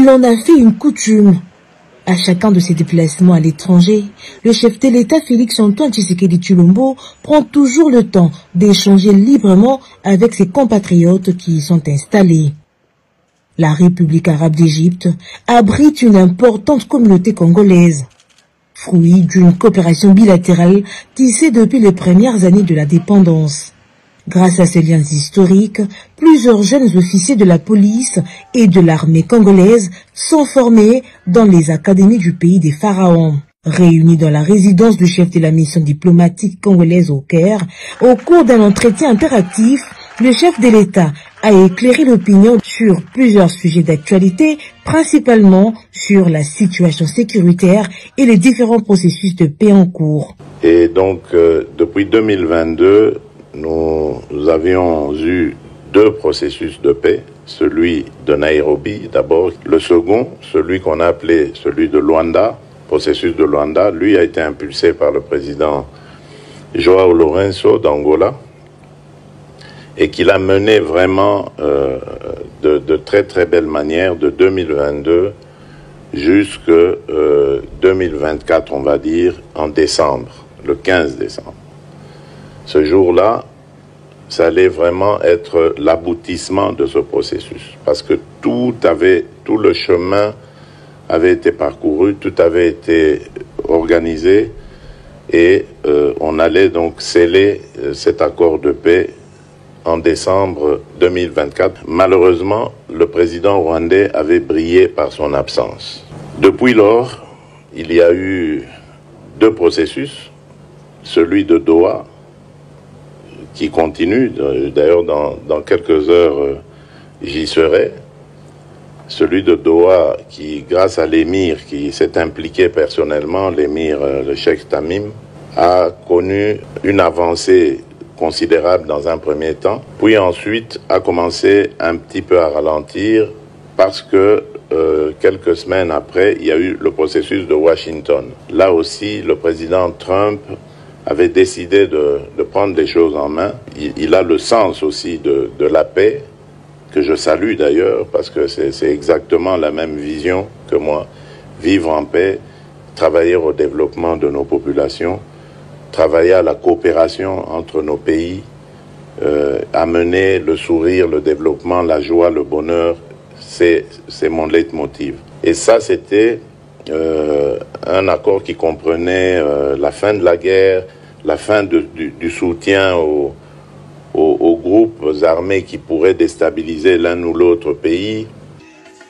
Il en a fait une coutume. À chacun de ses déplacements à l'étranger, le chef de l'État Félix-Antoine Tshisekedi Tshilombo prend toujours le temps d'échanger librement avec ses compatriotes qui y sont installés. La République arabe d'Égypte abrite une importante communauté congolaise, fruit d'une coopération bilatérale tissée depuis les premières années de la dépendance. Grâce à ces liens historiques, plusieurs jeunes officiers de la police et de l'armée congolaise sont formés dans les académies du pays des pharaons. Réunis dans la résidence du chef de la mission diplomatique congolaise au Caire, au cours d'un entretien interactif, le chef de l'État a éclairé l'opinion sur plusieurs sujets d'actualité, principalement sur la situation sécuritaire et les différents processus de paix en cours. Et donc, depuis 2022, nous avions eu 2 processus de paix, celui de Nairobi d'abord, le second, celui qu'on a appelé celui de Luanda, processus de Luanda, lui a été impulsé par le président João Lourenço d'Angola et qu'il a mené vraiment de très très belle manière de 2022 jusqu'à 2024, on va dire, en décembre, le 15 décembre. Ce jour-là, ça allait vraiment être l'aboutissement de ce processus, parce que tout le chemin avait été parcouru, tout avait été organisé, et on allait donc sceller cet accord de paix en décembre 2024. Malheureusement, le président rwandais avait brillé par son absence. Depuis lors, il y a eu 2 processus, celui de Doha, qui continue, d'ailleurs dans quelques heures j'y serai, celui de Doha qui, grâce à l'émir qui s'est impliqué personnellement, l'émir, le cheikh Tamim, a connu une avancée considérable dans un premier temps, puis ensuite a commencé un petit peu à ralentir parce que quelques semaines après, il y a eu le processus de Washington. Là aussi, le président Trump avait décidé de prendre les choses en main. Il a le sens aussi de la paix, que je salue d'ailleurs, parce que c'est exactement la même vision que moi. Vivre en paix, travailler au développement de nos populations, travailler à la coopération entre nos pays, amener le sourire, le développement, la joie, le bonheur, c'est mon leitmotiv. Et ça, c'était un accord qui comprenait la fin de la guerre, la fin du soutien aux groupes armés qui pourraient déstabiliser l'un ou l'autre pays.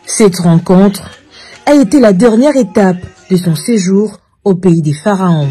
Cette rencontre a été la dernière étape de son séjour au pays des pharaons.